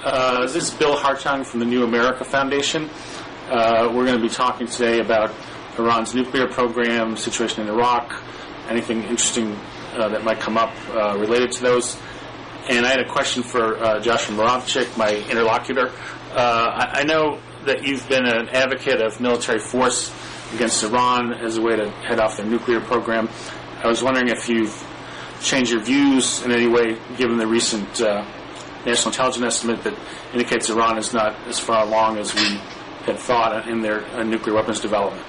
This is Bill Hartung from the New America Foundation. We're going to be talking today about Iran's nuclear program, situation in Iraq, anything interesting that might come up related to those. And I had a question for Joshua Muravchik, my interlocutor. I know that you've been an advocate of military force against Iran as a way to head off their nuclear program. I was wondering if you've changed your views in any way, given the recent national intelligence estimate that indicates Iran is not as far along as we had thought in their nuclear weapons development.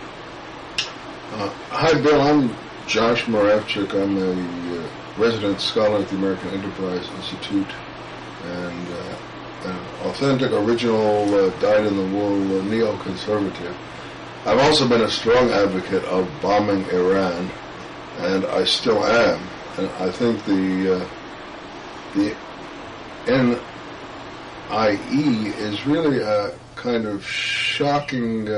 Hi, Bill. I'm Josh Muravchik. I'm a resident scholar at the American Enterprise Institute and an authentic, original, dyed-in-the-wool neoconservative. I've also been a strong advocate of bombing Iran, and I still am. And I think the NIE is really a kind of shocking,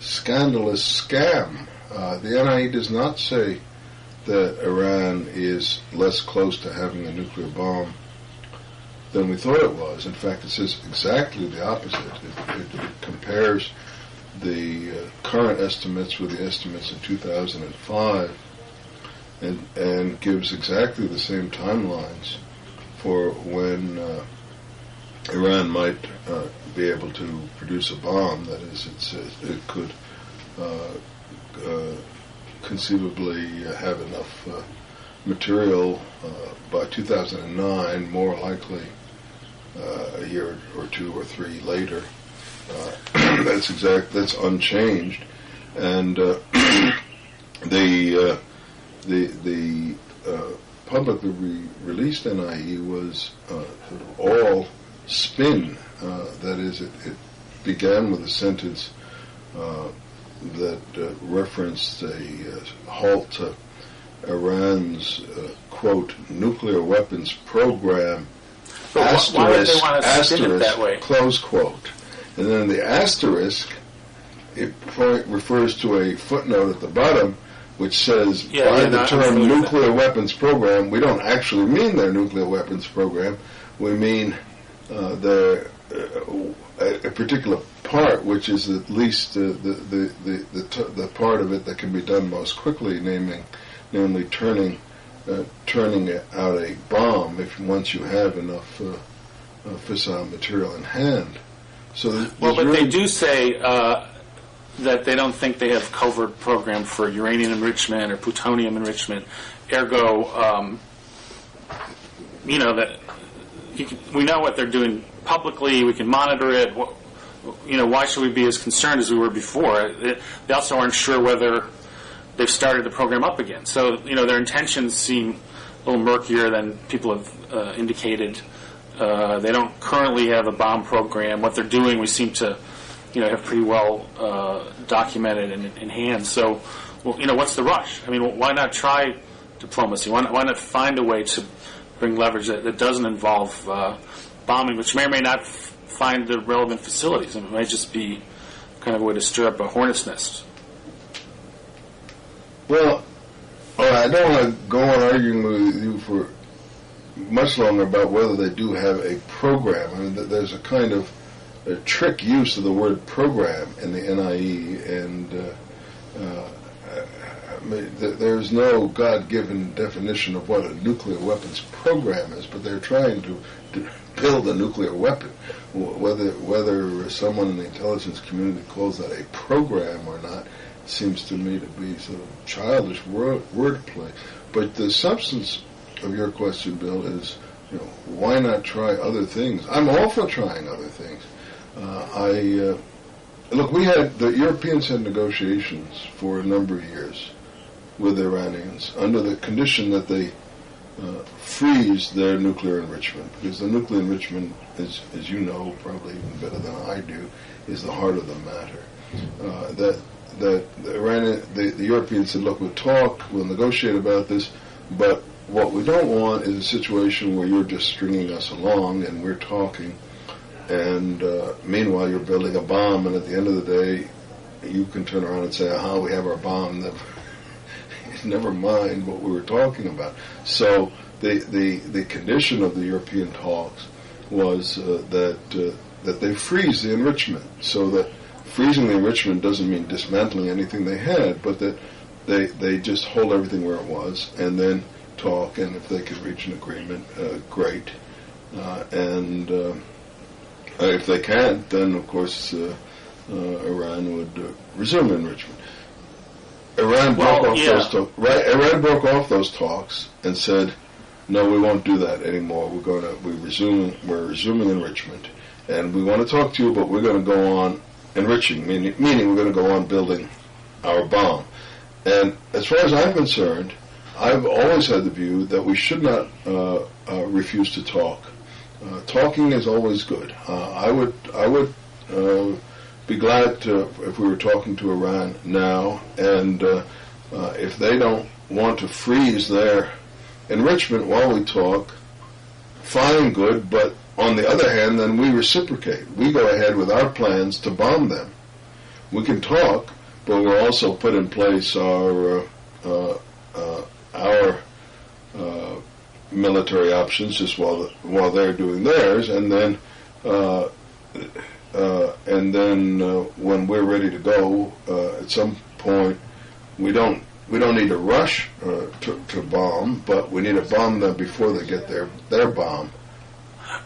scandalous scam. The NIE does not say that Iran is less close to having a nuclear bomb than we thought it was. In fact, it says exactly the opposite. It compares the current estimates with the estimates in 2005 and gives exactly the same timelines for when Iran might be able to produce a bomb. That is, it could conceivably have enough material by 2009, more likely a year or two or three later. That's unchanged, and the publicly released NIE was sort of all spin. That is, it began with a sentence that referenced a halt to Iran's quote nuclear weapons program. But why would they want to spin it that way? Close quote. And then the asterisk, it refers to a footnote at the bottom, which says, by the term nuclear weapons program, we don't actually mean their nuclear weapons program. We mean a particular part, which is at least the part of it that can be done most quickly, namely turning out a bomb once you have enough fissile material in hand. So but they do say that they don't think they have covert program for uranium enrichment or plutonium enrichment. Ergo, that we know what they're doing publicly. We can monitor it. Why should we be as concerned as we were before? They also aren't sure whether they've started the program up again. So, their intentions seem a little murkier than people have indicated. They don't currently have a bomb program. What they're doing, we seem to, have pretty well documented and in hand. So, what's the rush? I mean, why not try diplomacy? Why not find a way to bring leverage that doesn't involve bombing, which may or may not find the relevant facilities? It might just be kind of a way to stir up a hornet's nest. Well, I don't want to go on arguing with you for much longer about whether they do have a program. I mean, there's a kind of a trick use of the word program in the NIE, and there's no God-given definition of what a nuclear weapons program is, but they're trying to build a nuclear weapon. Whether someone in the intelligence community calls that a program or not seems to me to be sort of childish wordplay. But the substance of your question, Bill, is why not try other things? I'm all for trying other things. Look, the Europeans had negotiations for a number of years with the Iranians under the condition that they freeze their nuclear enrichment, because the nuclear enrichment, as you know, probably even better than I do, is the heart of the matter. That the Europeans said, look, we'll negotiate about this, but what we don't want is a situation where you're just stringing us along and we're talking, and meanwhile you're building a bomb, and at the end of the day you can turn around and say, we have our bomb. Never mind what we were talking about. So the condition of the European talks was that they freeze the enrichment, so that freezing the enrichment doesn't mean dismantling anything they had, but that they just hold everything where it was and then talk, and if they could reach an agreement, great. And if they can't, then of course Iran would resume enrichment. Iran broke off those talks and said, "No, we won't do that anymore. We're resuming enrichment, and we want to talk to you, but we're going to go on enriching, meaning we're going to go on building our bomb." And as far as I'm concerned, I've always had the view that we should not refuse to talk. Talking is always good. I would be glad if we were talking to Iran now, and if they don't want to freeze their enrichment while we talk, fine, good, but on the other hand, then we reciprocate. We go ahead with our plans to bomb them. We can talk, but we'll also put in place our military options just while they're doing theirs, and then when we're ready to go, at some point, we don't need to rush to bomb, but we need to bomb them before they get their bomb.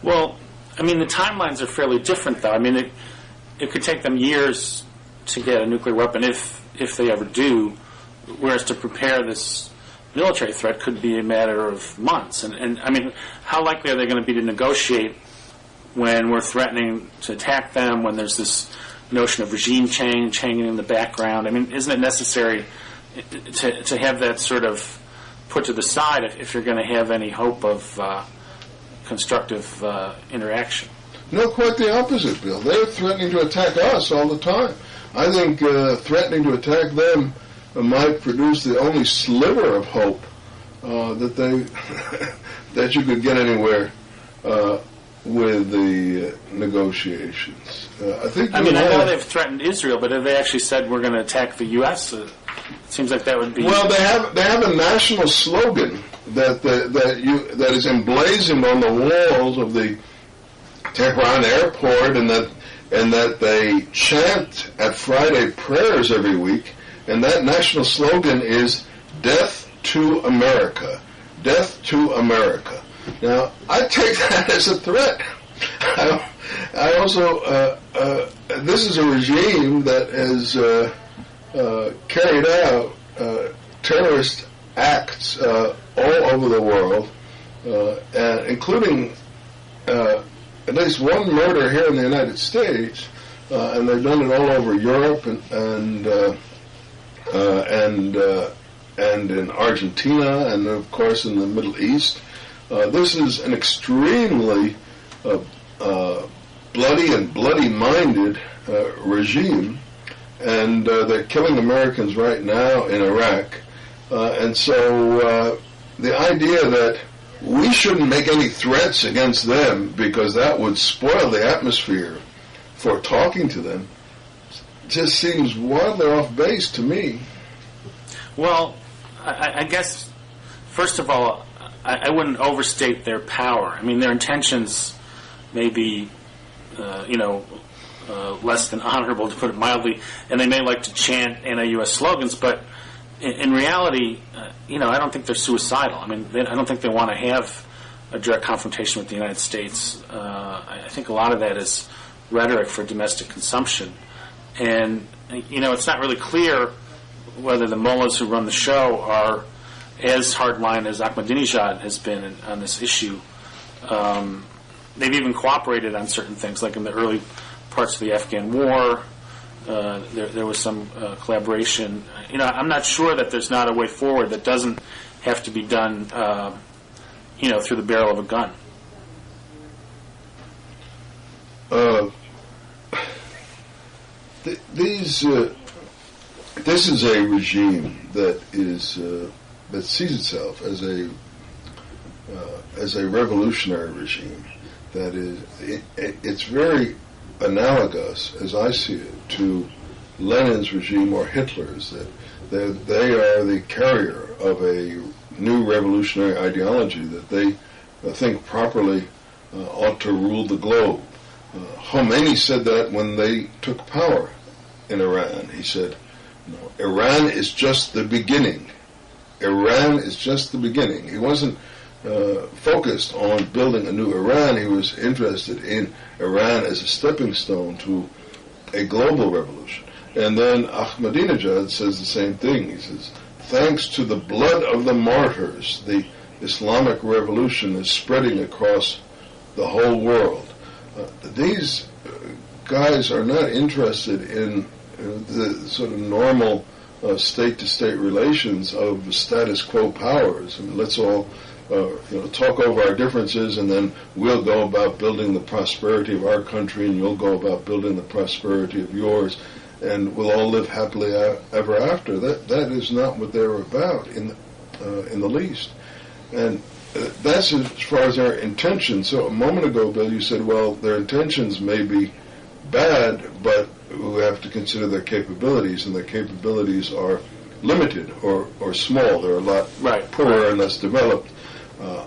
Well, I mean, the timelines are fairly different, though. I mean, it could take them years to get a nuclear weapon if they ever do, whereas to prepare this military threat could be a matter of months. And I mean, how likely are they going to be to negotiate when we're threatening to attack them, when there's this notion of regime change hanging in the background? I mean, isn't it necessary to have that sort of put to the side if you're going to have any hope of constructive interaction? No, quite the opposite, Bill. They're threatening to attack us all the time. I think threatening to attack them might produce the only sliver of hope that you could get anywhere with the negotiations. I know they've threatened Israel, but have they actually said we're going to attack the U.S.? It seems like that would be... Well, they have a national slogan that is emblazoned on the walls of the Tehran airport, and that they chant at Friday prayers every week, and that national slogan is "Death to America." Death to America. Now, I take that as a threat. I also, this is a regime that has carried out terrorist acts all over the world, including at least one murder here in the United States, and they've done it all over Europe and in Argentina, and of course in the Middle East. This is an extremely bloody and bloody-minded regime, and they're killing Americans right now in Iraq. And so the idea that we shouldn't make any threats against them because that would spoil the atmosphere for talking to them just seems wildly off base to me. Well, I guess, first of all, I wouldn't overstate their power. I mean, their intentions may be, less than honorable, to put it mildly, and they may like to chant anti-U.S. slogans, but in reality, I don't think they're suicidal. I mean, I don't think they want to have a direct confrontation with the United States. I think a lot of that is rhetoric for domestic consumption. And, it's not really clear whether the mullahs who run the show are as hardline as Ahmadinejad has been on this issue. They've even cooperated on certain things, like in the early parts of the Afghan war. There was some collaboration. I'm not sure that there's not a way forward that doesn't have to be done, through the barrel of a gun. This is a regime that sees itself as a revolutionary regime. That is, it's very analogous, as I see it, to Lenin's regime or Hitler's. That they are the carrier of a new revolutionary ideology that they think properly ought to rule the globe. Khamenei said that when they took power in Iran. He said, no, Iran is just the beginning. Iran is just the beginning. He wasn't focused on building a new Iran. He was interested in Iran as a stepping stone to a global revolution. And then Ahmadinejad says the same thing. He says, thanks to the blood of the martyrs, the Islamic revolution is spreading across the whole world. These guys are not interested in the sort of normal state-to-state relations of status quo powers. I mean, let's all talk over our differences, and then we'll go about building the prosperity of our country, and you'll go about building the prosperity of yours, and we'll all live happily ever after. That is not what they're about in the least. And that's as far as their intentions. So a moment ago, Bill, you said, well, their intentions may be bad, but we have to consider their capabilities, and their capabilities are limited or small. They're a lot poorer and less developed.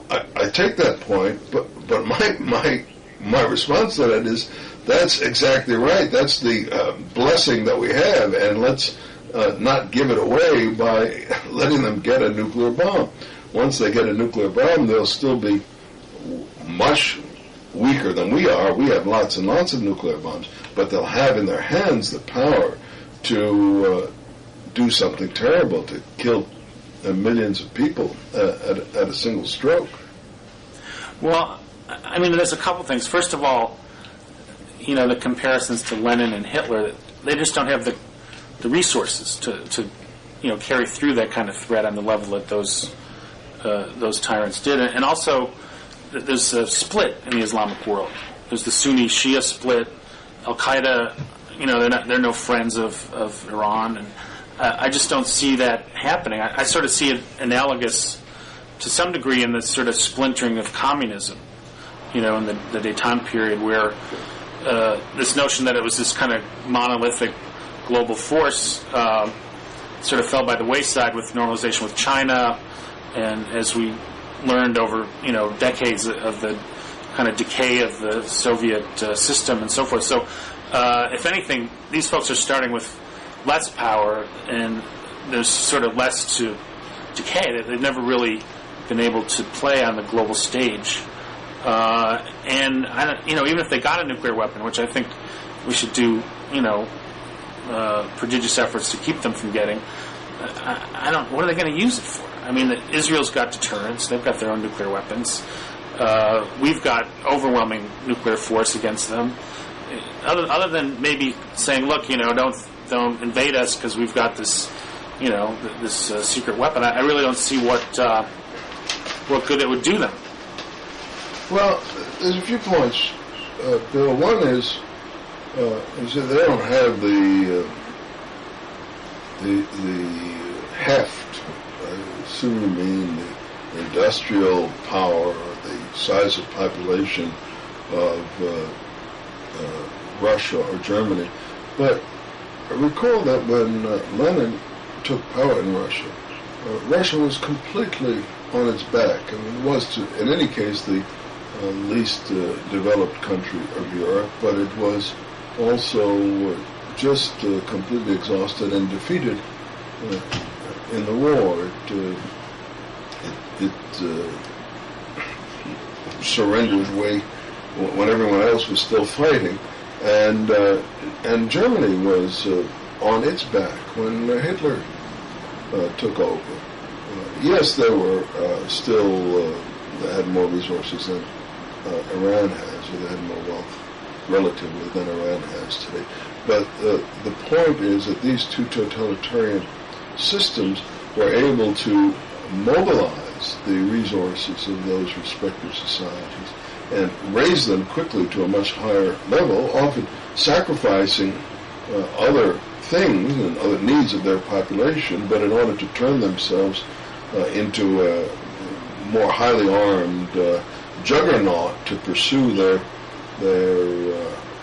I take that point, but my response to that is that's exactly right. That's the blessing that we have, and let's not give it away by letting them get a nuclear bomb. Once they get a nuclear bomb, they'll still be much weaker than we are. We have lots and lots of nuclear bombs, but they'll have in their hands the power to do something terrible, to kill millions of people at a single stroke. Well, I mean, there's a couple things. First of all, the comparisons to Lenin and Hitler, they just don't have the resources to carry through that kind of threat on the level that those tyrants did. And also, there's a split in the Islamic world. There's the Sunni-Shia split. Al-Qaeda, they're no friends of Iran, and I just don't see that happening. I sort of see it analogous to some degree in the sort of splintering of communism, in the Détente period, where this notion that it was this kind of monolithic global force sort of fell by the wayside with normalization with China, and as we learned over decades of the kind of decay of the Soviet system and so forth. So if anything, these folks are starting with less power, and there's sort of less to decay. They've never really been able to play on the global stage. And even if they got a nuclear weapon, which I think we should do, prodigious efforts to keep them from getting, what are they going to use it for? I mean, Israel's got deterrence. They've got their own nuclear weapons. We've got overwhelming nuclear force against them. Other than maybe saying, look, don't invade us because we've got this, this secret weapon. I really don't see what good it would do them. Well, there's a few points, Bill. One is that they don't have the heft, I assume you mean the industrial power, the size of population of Russia or Germany. But recall that when Lenin took power in Russia, Russia was completely on its back. I mean, it was, in any case, the least developed country of Europe, but it was also just completely exhausted and defeated in the war. It surrendered way when everyone else was still fighting, and Germany was on its back when Hitler took over. Yes, they were still they had more resources than Iran has, or they had more wealth relatively than Iran has today. But the point is that these two totalitarian systems were able to mobilize the resources of those respective societies and raise them quickly to a much higher level, often sacrificing other things and other needs of their population, but in order to turn themselves into a more highly armed juggernaut to pursue their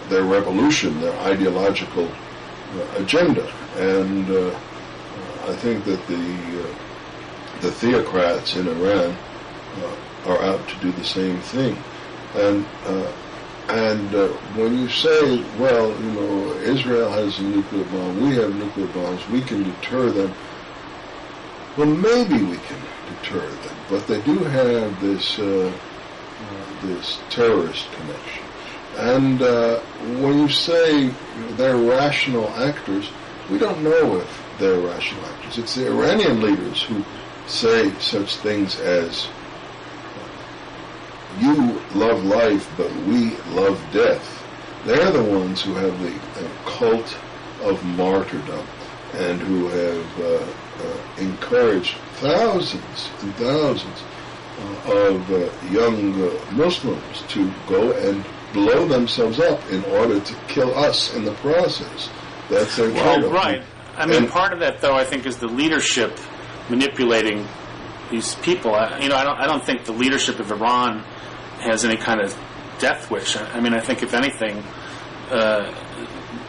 revolution, their ideological agenda. And I think that the theocrats in Iran are out to do the same thing. And when you say, well, Israel has a nuclear bomb, we have nuclear bombs, we can deter them. Well, maybe we can deter them, but they do have this this terrorist connection. And when you say they're rational actors, we don't know if they're rational actors. It's the Iranian leaders who say such things as, you love life, but we love death. They're the ones who have the cult of martyrdom and who have encouraged thousands and thousands of young Muslims to go and blow themselves up in order to kill us in the process. That's their trade-off. Right. I mean, part of that, though, I think, is the leadership manipulating these people. I don't think the leadership of Iran has any kind of death wish. I mean, I think if anything,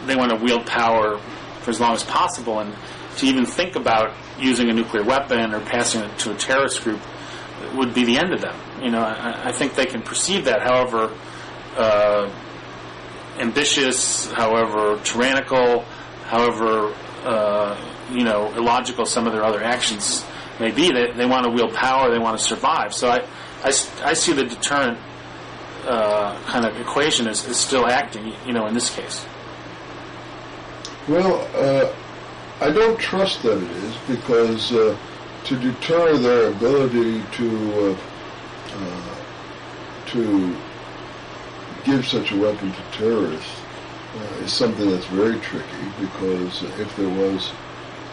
they want to wield power for as long as possible, and to even think about using a nuclear weapon or passing it to a terrorist group would be the end of them. I think they can perceive that, however ambitious, however tyrannical, however illogical some of their other actions may be. They want to wield power, they want to survive. So I see the deterrent kind of equation is still acting, in this case. Well, I don't trust that it is, because to deter their ability to give such a weapon to terrorists is something that's very tricky, because if there was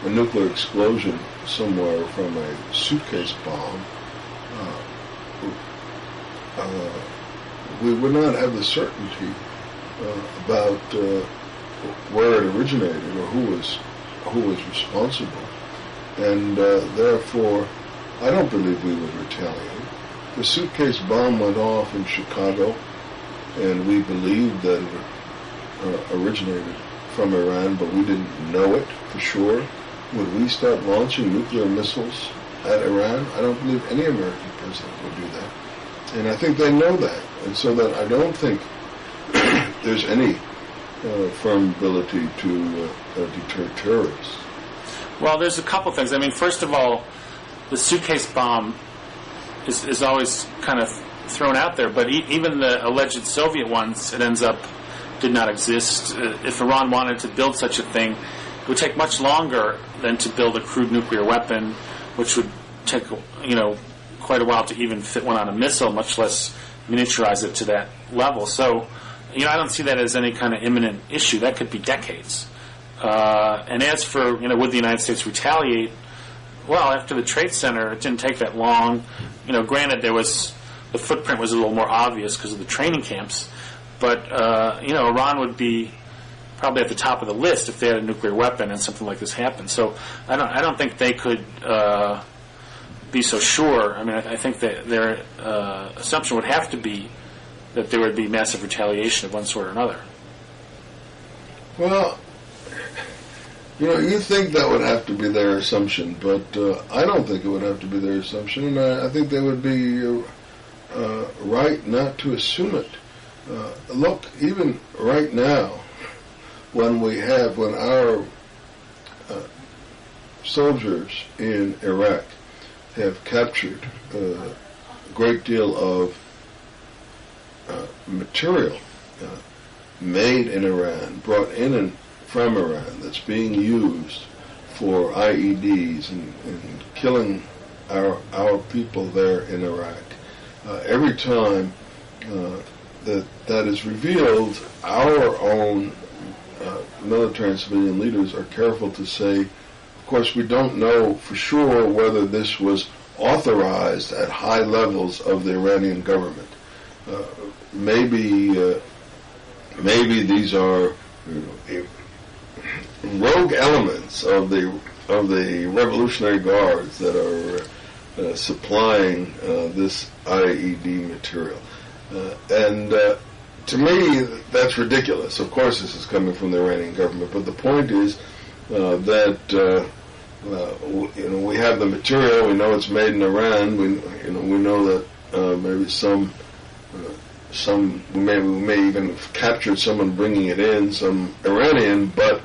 a nuclear explosion somewhere from a suitcase bomb, we would not have the certainty about where it originated or who was responsible, and therefore I don't believe we would retaliate. The suitcase bomb went off in Chicago, and we believed that it originated from Iran, but we didn't know it for sure. Would we start launching nuclear missiles at Iran? I don't believe any American president would do that. And I think they know that. And so that I don't think there's any firm ability to deter terrorists. Well, there's a couple things. I mean, first of all, the suitcase bomb is always kind of thrown out there, but even the alleged Soviet ones, it ends up did not exist. If Iran wanted to build such a thing, it would take much longer than to build a crude nuclear weapon, which would take quite a while to even fit one on a missile, much less miniaturize it to that level. So, I don't see that as any kind of imminent issue. That could be decades. And as for, would the United States retaliate? Well, after the Trade Center, it didn't take that long. Granted, the footprint was a little more obvious because of the training camps, but, Iran would be probably at the top of the list if they had a nuclear weapon and something like this happened. So I don't think they could be so sure. I mean, I think that their assumption would have to be that there would be massive retaliation of one sort or another. Well, you think that would have to be their assumption, but I don't think it would have to be their assumption, and I think they would be right not to assume it. Look, even right now, when our soldiers in Iraq have captured a great deal of material made in Iran, brought in from Iran, that's being used for IEDs and killing our people there in Iraq. Every time that is revealed, our own military and civilian leaders are careful to say, of course, we don't know for sure whether this was authorized at high levels of the Iranian government. Maybe these are rogue elements of the Revolutionary Guards that are supplying this IED material. And to me, that's ridiculous. Of course, this is coming from the Iranian government, but the point is that we have the material. We know it's made in Iran. We know that maybe some we may even have captured someone bringing it in, some Iranian, but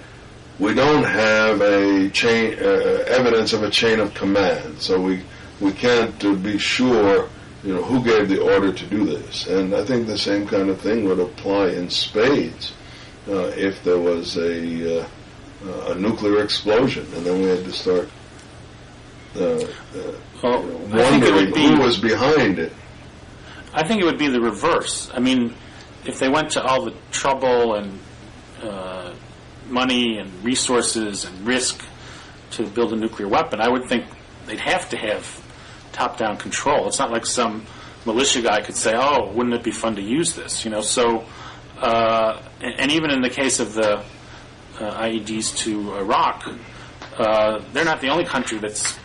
we don't have a chain evidence of a chain of command. So we can't be sure, who gave the order to do this. And I think the same kind of thing would apply in spades if there was a nuclear explosion, and then we had to start wondering who was behind it. I think it would be the reverse. I mean, if they went to all the trouble and money and resources and risk to build a nuclear weapon, I would think they'd have to have top-down control. It's not like some militia guy could say, "Oh, wouldn't it be fun to use this?" So, and even in the case of the IEDs to Iraq, they're not the only country that's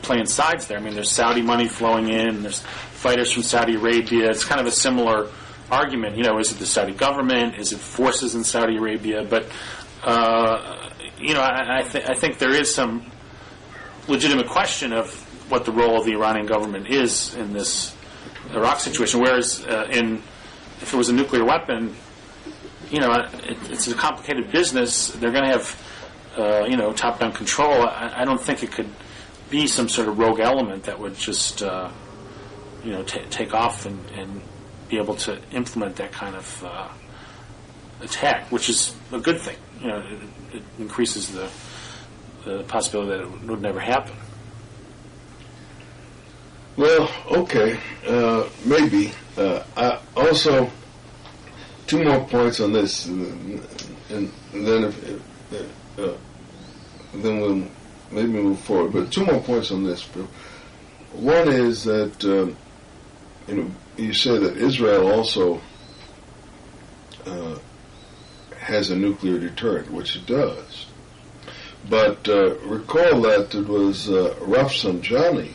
playing sides there. I mean, there's Saudi money flowing in, there's fighters from Saudi Arabia. It's kind of a similar argument. Is it the Saudi government? Is it forces in Saudi Arabia? But, I think there is some legitimate question of what the role of the Iranian government is in this Iraq situation. Whereas if it was a nuclear weapon, it's a complicated business. They're going to have, top-down control. I don't think it could be some sort of rogue element that would just, take off and be able to implement that kind of attack, which is a good thing. It increases the possibility that it would never happen. Well, okay, maybe. Also, two more points on this, and then then we'll maybe move forward. But two more points on this, Bill. One is that you say that Israel also has a nuclear deterrent, which it does. But recall that it was Rafsanjani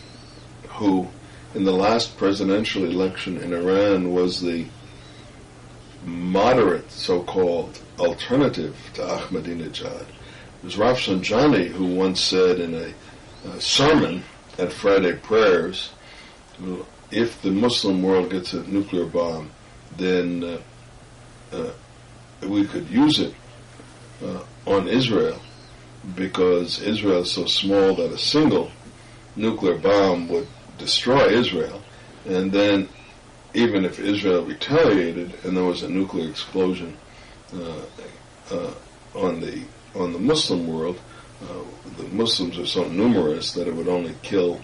who, in the last presidential election in Iran, was the moderate, so-called alternative to Ahmadinejad. It was Rafsanjani who once said in a sermon at Friday prayers, if the Muslim world gets a nuclear bomb, then we could use it on Israel, because Israel is so small that a single nuclear bomb would destroy Israel, and then even if Israel retaliated and there was a nuclear explosion on the Muslim world, the Muslims are so numerous that it would only kill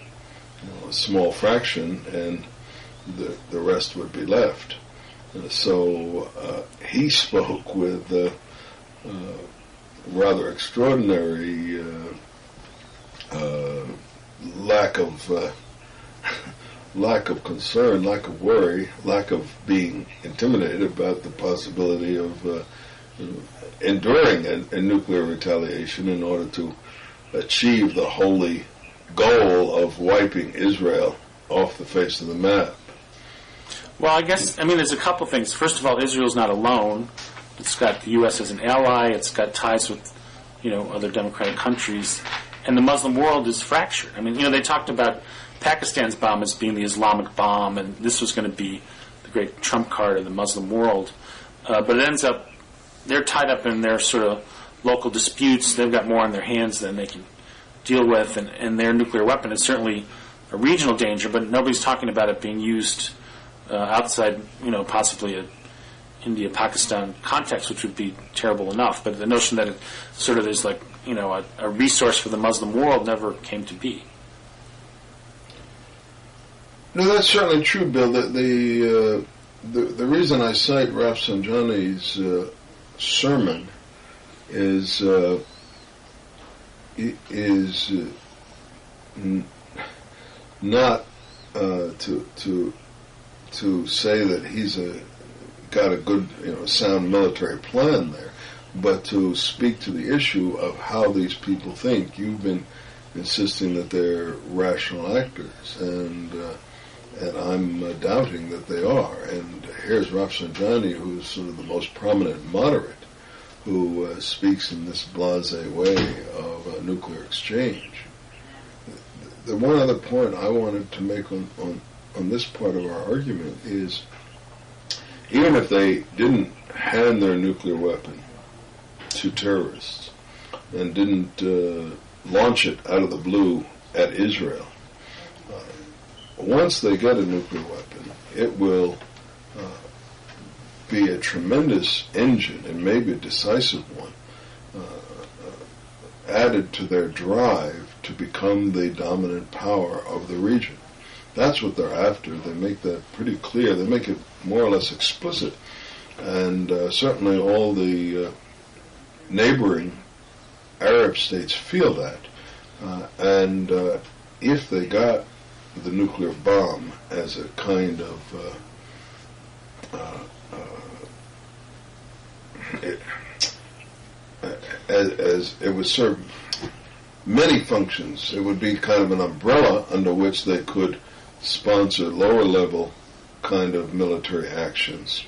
a small fraction, and the rest would be left. So he spoke with rather extraordinary lack of concern, lack of worry, lack of being intimidated about the possibility of enduring a nuclear retaliation in order to achieve the holy goal of wiping Israel off the face of the map. Well, there's a couple things. First of all, Israel's not alone. It's got the U.S. as an ally. It's got ties with, other democratic countries. And the Muslim world is fractured. They talked about Pakistan's bomb as being the Islamic bomb, and this was going to be the great trump card of the Muslim world. But it ends up, they're tied up in their sort of local disputes. They've got more on their hands than they can deal with, and their nuclear weapon is certainly a regional danger, but nobody's talking about it being used outside, possibly a India-Pakistan context, which would be terrible enough. But the notion that it sort of is like, a resource for the Muslim world never came to be. No, that's certainly true, Bill. The reason I cite Rafsanjani's sermon is not to say that he's got a good, sound military plan there, but to speak to the issue of how these people think. You've been insisting that they're rational actors, and I'm doubting that they are. And here's Rafsanjani, who's sort of the most prominent moderate, who speaks in this blasé way of a nuclear exchange. The one other point I wanted to make on this part of our argument is even if they didn't hand their nuclear weapon to terrorists and didn't launch it out of the blue at Israel, once they get a nuclear weapon, it will be a tremendous engine, and maybe a decisive one, added to their drive to become the dominant power of the region. That's what they're after. They make that pretty clear. They make it more or less explicit. And certainly all the neighboring Arab states feel that. And if they got the nuclear bomb as a kind of as it would serve many functions. It would be kind of an umbrella under which they could sponsor lower level kind of military actions,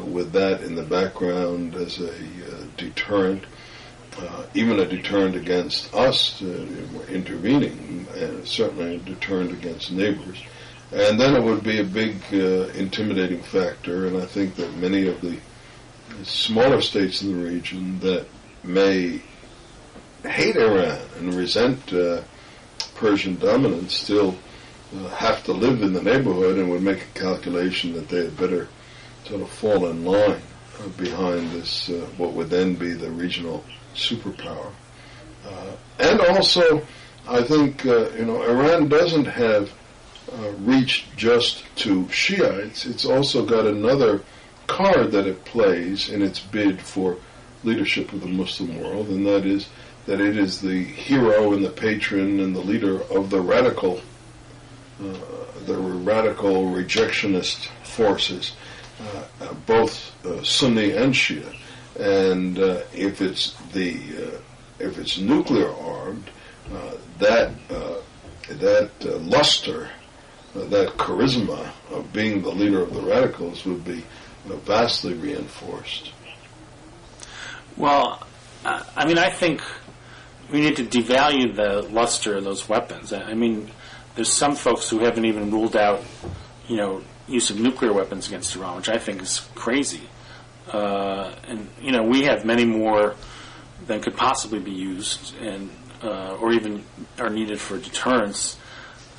with that in the background as a deterrent, even a deterrent against us intervening, and certainly a deterrent against neighbors. And then it would be a big intimidating factor, and I think that many of the smaller states in the region that may hate Iran and resent Persian dominance still have to live in the neighborhood and would make a calculation that they had better sort of fall in line behind this, what would then be the regional superpower. And also, I think, Iran doesn't have reached just to Shiites. It's also got another card that it plays in its bid for leadership of the Muslim world, and that is that it is the hero and the patron and the leader of the radical rejectionist forces, both Sunni and Shia. And if it's nuclear armed, that luster, that charisma of being the leader of the radicals would be vastly reinforced. Well, I think we need to devalue the luster of those weapons. I mean, there's some folks who haven't even ruled out, use of nuclear weapons against Iran, which I think is crazy. And we have many more than could possibly be used, and or even are needed for deterrence.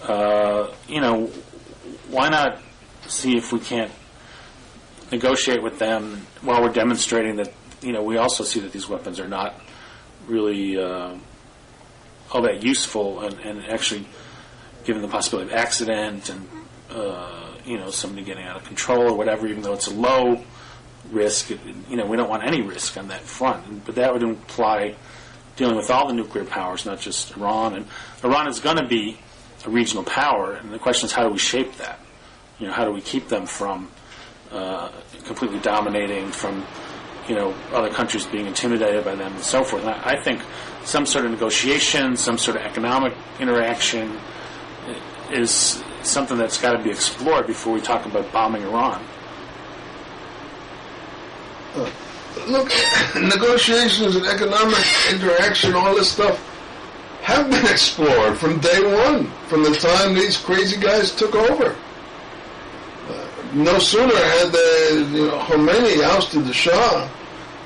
Why not see if we can't negotiate with them while we're demonstrating that we also see that these weapons are not really all that useful, and actually given the possibility of accident and somebody getting out of control or whatever, even though it's a low risk, we don't want any risk on that front. But that would imply dealing with all the nuclear powers, not just Iran. And Iran is going to be a regional power, and the question is, how do we shape that? How do we keep them from completely dominating, from other countries being intimidated by them and so forth. And I think some sort of negotiation, some sort of economic interaction is something that's got to be explored before we talk about bombing Iran. Look, negotiations and economic interaction, all this stuff, have been explored from day one, from the time these crazy guys took over. No sooner had Khamenei ousted the Shah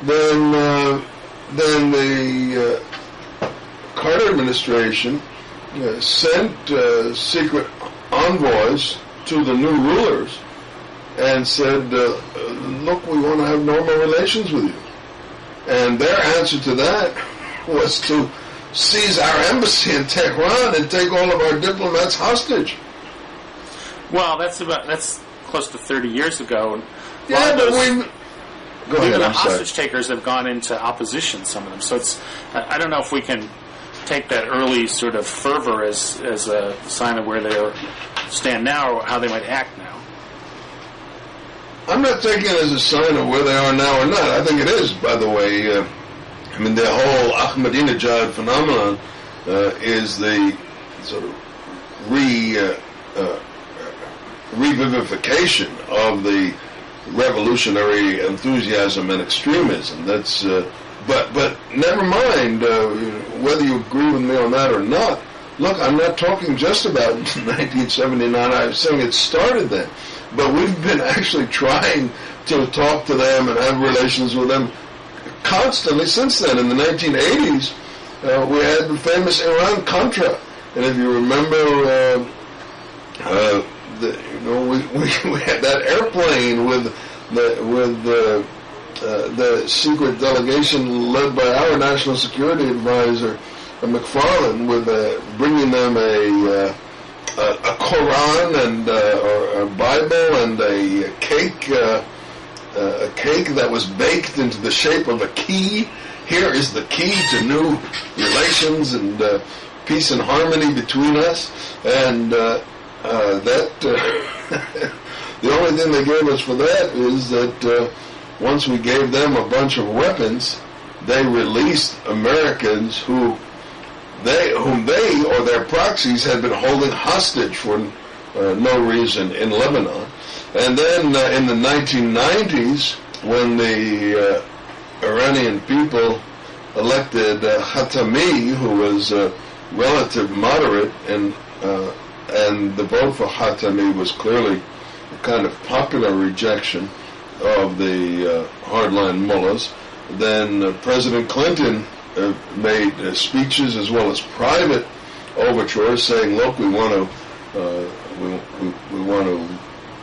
than the Carter administration sent secret envoys to the new rulers and said, look, we want to have normal relations with you. And their answer to that was to seize our embassy in Tehran and take all of our diplomats hostage. Well, that's close to 30 years ago. Yeah, but Go ahead, the hostage takers have gone into opposition, some of them. So I don't know if we can take that early sort of fervor as a sign of where they stand now or how they might act now. I'm not taking it as a sign of where they are now or not. I think it is, by the way. The whole Ahmadinejad phenomenon is the sort of revivification of the revolutionary enthusiasm and extremism. That's but never mind whether you agree with me on that or not. Look, I'm not talking just about 1979. I was saying it started then, but we've been actually trying to talk to them and have relations with them constantly since then. In the 1980s, we had the famous Iran-Contra. And if you remember, we had that airplane with the secret delegation led by our national security advisor, McFarlane, with bringing them a Quran and or a Bible and a cake that was baked into the shape of a key. Here is the key to new relations and peace and harmony between us. And that the only thing they gave us for that is that once we gave them a bunch of weapons, they released Americans whom they or their proxies had been holding hostage for no reason in Lebanon. And then in the 1990s, when the Iranian people elected Khatami, who was relative moderate, and the vote for Khatami was clearly a kind of popular rejection of the hardline mullahs, then President Clinton made speeches as well as private overtures saying, "Look, we want to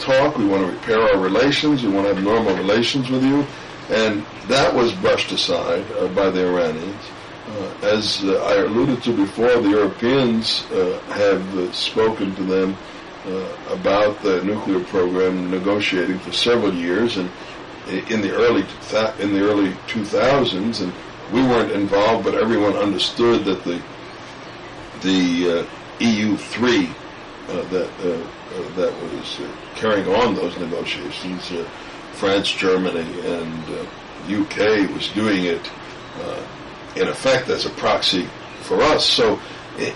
talk. We want to repair our relations. We want to have normal relations with you," and that was brushed aside by the Iranians. As I alluded to before, the Europeans have spoken to them about the nuclear program, negotiating for several years, and in the early 2000s, and we weren't involved, but everyone understood that the EU3 that was carrying on those negotiations, France, Germany, and UK was doing it in effect as a proxy for us. So,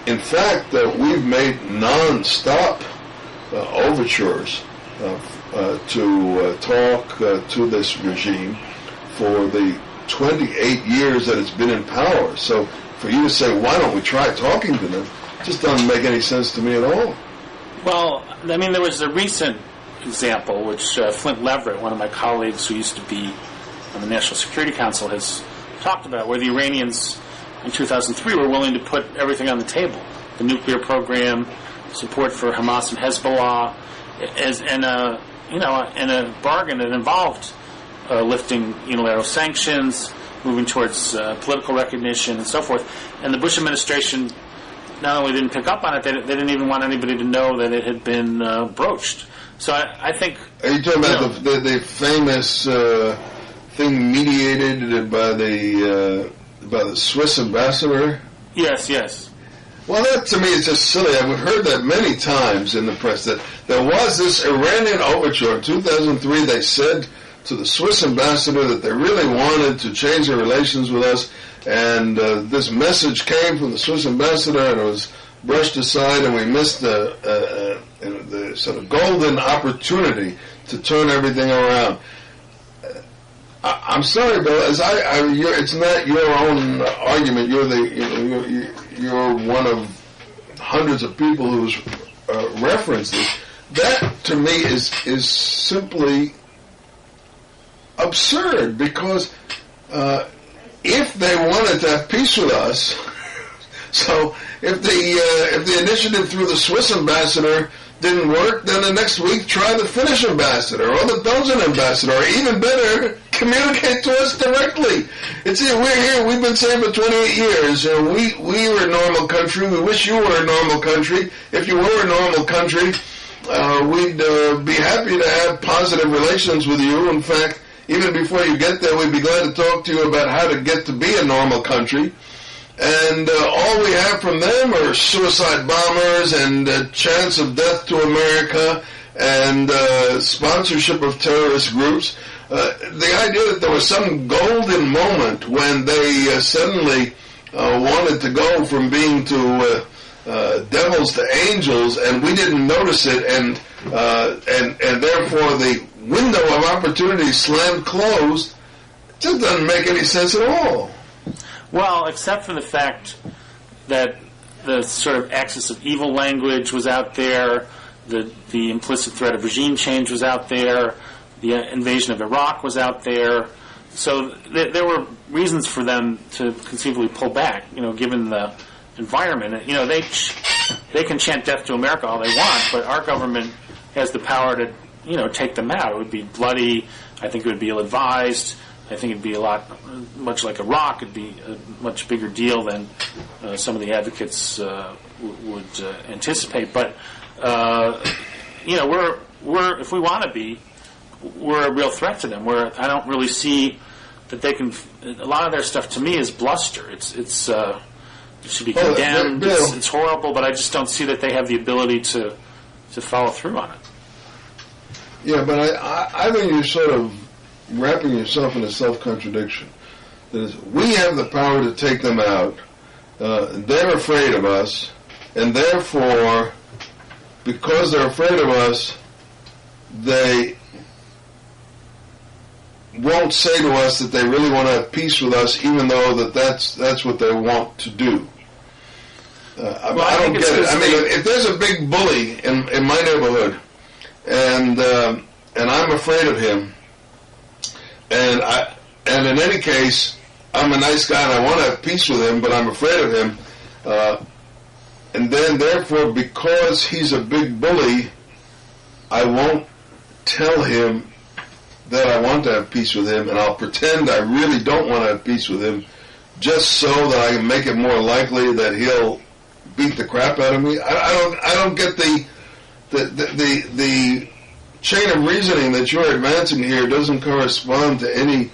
in fact, we've made non-stop overtures to talk to this regime for the 28 years that it's been in power. So for you to say, why don't we try talking to them, just doesn't make any sense to me at all. Well, I mean, there was a recent example, which Flint Leverett, one of my colleagues who used to be on the National Security Council, has talked about, where the Iranians in 2003 were willing to put everything on the table. The nuclear program, support for Hamas and Hezbollah, and a bargain that involved lifting unilateral sanctions, moving towards political recognition, and so forth. And the Bush administration not only didn't pick up on it, they didn't even want anybody to know that it had been broached. So I think... Are you talking about the famous thing mediated by the Swiss ambassador? Yes. Well, that to me is just silly. I've heard that many times in the press, that there was this Iranian overture. In 2003, they said to the Swiss ambassador that they really wanted to change their relations with us, and this message came from the Swiss ambassador, and it was brushed aside, and we missed the sort of golden opportunity to turn everything around. I'm sorry, Bill. It's not your own argument. You're one of hundreds of people who's referenced this. That to me is simply absurd, because if they wanted to have peace with us, so if the initiative through the Swiss ambassador didn't work, then the next week try the Finnish ambassador or the Belgian ambassador, or even better, communicate to us directly. We're here. We've been saying for 28 years. We were a normal country. We wish you were a normal country. If you were a normal country, we'd be happy to have positive relations with you. In fact, even before you get there, we'd be glad to talk to you about how to get to be a normal country. And all we have from them are suicide bombers and chants of death to America and sponsorship of terrorist groups. The idea that there was some golden moment when they suddenly wanted to go from being to devils to angels, and we didn't notice it, and therefore the window of opportunity slammed closed, just doesn't make any sense at all. Well, except for the fact that the sort of axis of evil language was out there, the implicit threat of regime change was out there, the invasion of Iraq was out there. So there were reasons for them to conceivably pull back, given the environment. They can chant death to America all they want, but our government has the power to, take them out. It would be bloody. I think it would be ill-advised. I think it'd be much like Iraq. It'd be a much bigger deal than some of the advocates would anticipate. But we're if we want to be, we're a real threat to them. I don't really see that they can. A lot of their stuff to me is bluster. It should be condemned. It's horrible, but I just don't see that they have the ability to follow through on it. Yeah, but I think you're sort of wrapping yourself in a self-contradiction. That is, we have the power to take them out. They're afraid of us, and therefore, because they're afraid of us, they won't say to us that they really want to have peace with us, even though that's what they want to do. I don't get it. I mean, if there's a big bully in my neighborhood, and I'm afraid of him, and in any case, I'm a nice guy and I want to have peace with him, but I'm afraid of him, and then therefore, because he's a big bully, I won't tell him that I want to have peace with him, and I'll pretend I really don't want to have peace with him, just so that I can make it more likely that he'll beat the crap out of me. I don't get the chain of reasoning that you're advancing here doesn't correspond to any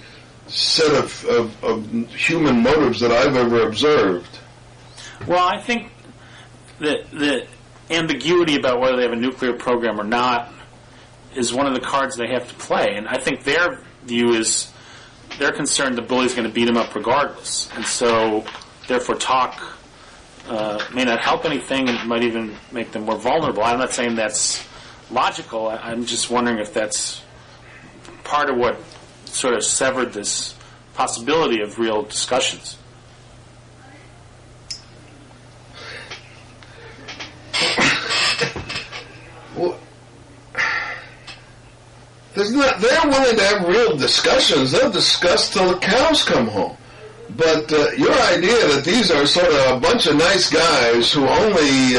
set of human motives that I've ever observed. Well, I think that the ambiguity about whether they have a nuclear program or not is one of the cards they have to play. And I think their view is they're concerned the bully's going to beat them up regardless. And so, therefore, talk may not help anything and might even make them more vulnerable. I'm not saying that's logical. I'm just wondering if that's part of what sort of severed this possibility of real discussions. Well, they're willing to have real discussions. They'll discuss till the cows come home. But your idea that these are sort of a bunch of nice guys who only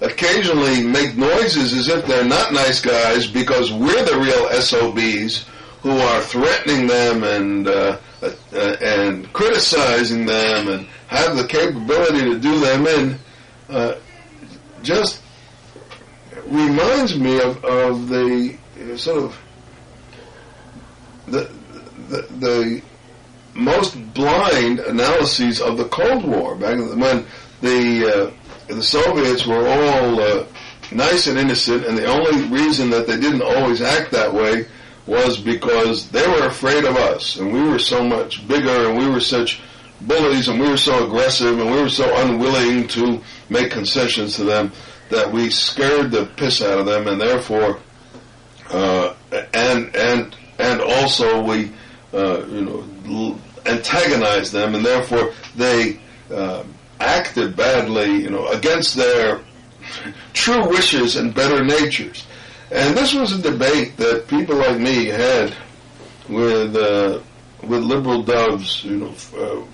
occasionally make noises as if they're not nice guys because we're the real SOBs who are threatening them and criticizing them and have the capability to do them in, just reminds me of the sort of the most blind analyses of the Cold War, back when the Soviets were all nice and innocent, and the only reason that they didn't always act that way was because they were afraid of us, and we were so much bigger, and we were such bullies, and we were so aggressive, and we were so unwilling to make concessions to them that we scared the piss out of them, and therefore, and also we, antagonized them, and therefore they acted badly, against their true wishes and better natures. And this was a debate that people like me had with liberal doves,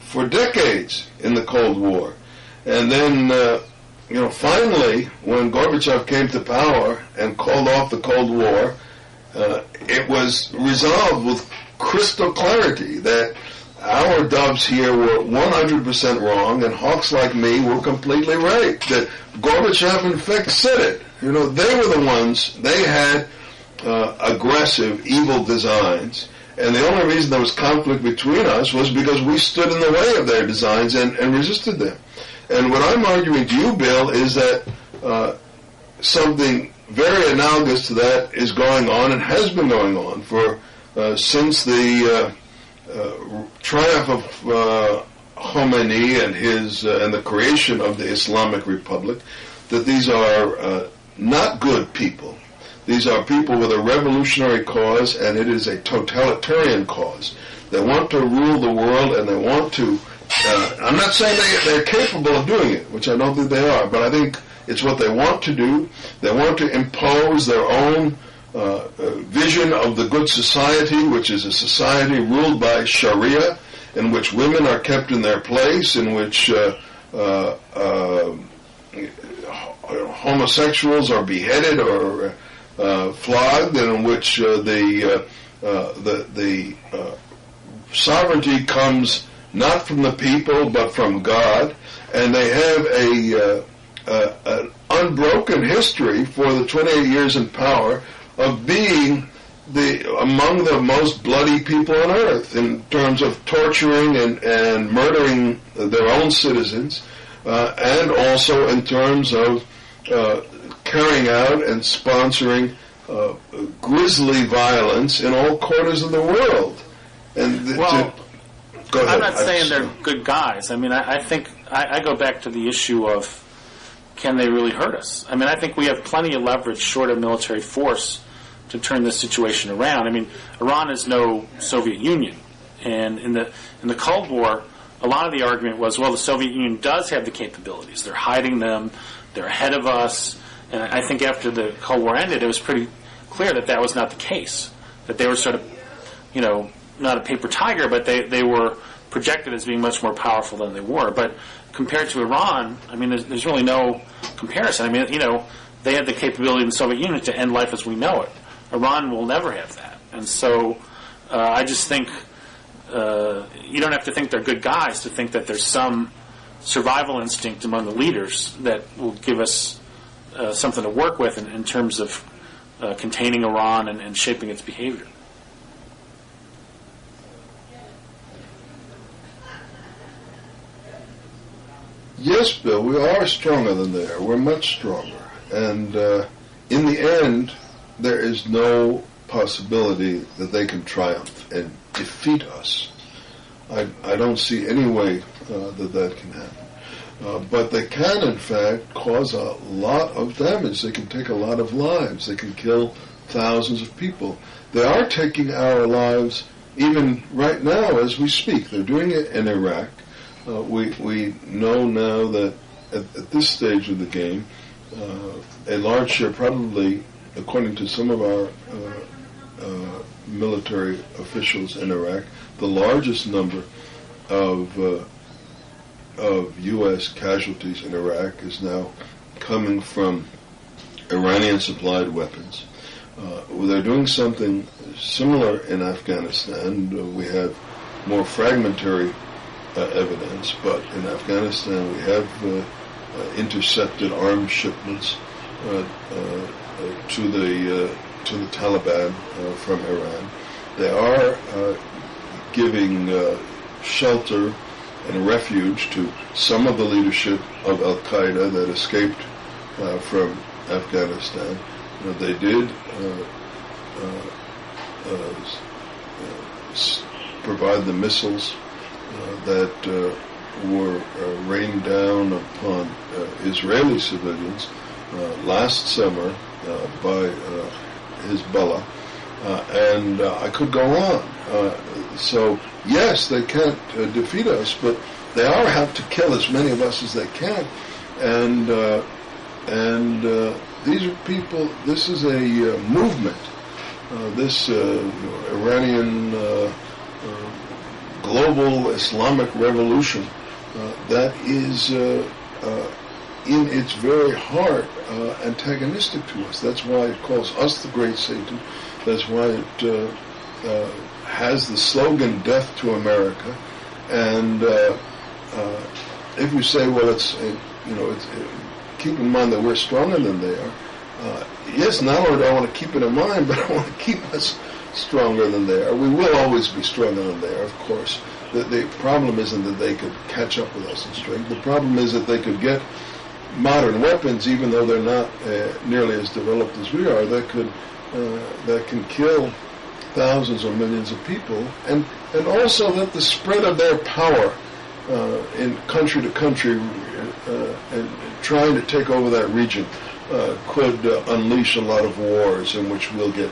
for decades in the Cold War. And then, finally, when Gorbachev came to power and called off the Cold War, it was resolved with crystal clarity that our doves here were 100% wrong, and hawks like me were completely right. That Gorbachev, in fact, said it. They were the ones, they had aggressive, evil designs, and the only reason there was conflict between us was because we stood in the way of their designs and resisted them. And what I'm arguing to you, Bill, is that something very analogous to that is going on and has been going on for since the triumph of Khamenei and the creation of the Islamic Republic, that these are not good people. These are people with a revolutionary cause, and it is a totalitarian cause. They want to rule the world, and they want to. I'm not saying they're capable of doing it, which I don't think they are, but I think it's what they want to do. They want to impose their own vision of the good society, which is a society ruled by Sharia, in which women are kept in their place, in which homosexuals are beheaded or flogged, and in which the sovereignty comes not from the people but from God, and they have an unbroken history for the 28 years in power of being among the most bloody people on earth in terms of torturing and murdering their own citizens, and also in terms of carrying out and sponsoring grisly violence in all corners of the world. And go ahead. I'm not saying they're good guys. I mean, I think I go back to the issue of, can they really hurt us? I mean, I think we have plenty of leverage short of military force to turn this situation around. I mean, Iran is no Soviet Union, and in the Cold War, a lot of the argument was, well, the Soviet Union does have the capabilities. They're hiding them. They're ahead of us. And I think after the Cold War ended, it was pretty clear that that was not the case. That they were sort of, not a paper tiger, but they were projected as being much more powerful than they were. But compared to Iran, I mean, there's really no comparison. I mean, they had the capability in the Soviet Union to end life as we know it. Iran will never have that. And so I just think you don't have to think they're good guys to think that there's some survival instinct among the leaders that will give us something to work with in terms of containing Iran and shaping its behavior. Yes, Bill, we are stronger than they are. We're much stronger. And in the end, there is no possibility that they can triumph and defeat us. I don't see any way that can happen. But they can, in fact, cause a lot of damage. They can take a lot of lives. They can kill thousands of people. They are taking our lives even right now as we speak. They're doing it in Iraq. We know now that at this stage of the game, a large share, probably according to some of our military officials in Iraq, the largest number of U.S. casualties in Iraq is now coming from Iranian-supplied weapons. They're doing something similar in Afghanistan. We have more fragmentary evidence, but in Afghanistan we have intercepted arms shipments to the Taliban from Iran. They are giving shelter and refuge to some of the leadership of Al-Qaeda that escaped from Afghanistan. They did provide the missiles that were rained down upon Israeli civilians last summer by Hezbollah, and I could go on. So yes, they can't defeat us, but they are have to kill as many of us as they can, and these are people. This is a movement. This Iranian global Islamic revolution that is in its very heart antagonistic to us. That's why it calls us the Great Satan. That's why it has the slogan "Death to America." And if you say, well, it's keep in mind that we're stronger than they are. Yes, not only do I want to keep it in mind, but I want to keep us stronger than they are. We will always be stronger than they are, of course. The problem isn't that they could catch up with us in strength. The problem is that they could get modern weapons, even though they're not nearly as developed as we are, that can kill thousands or millions of people, and also that the spread of their power in country to country and trying to take over that region could unleash a lot of wars in which we'll get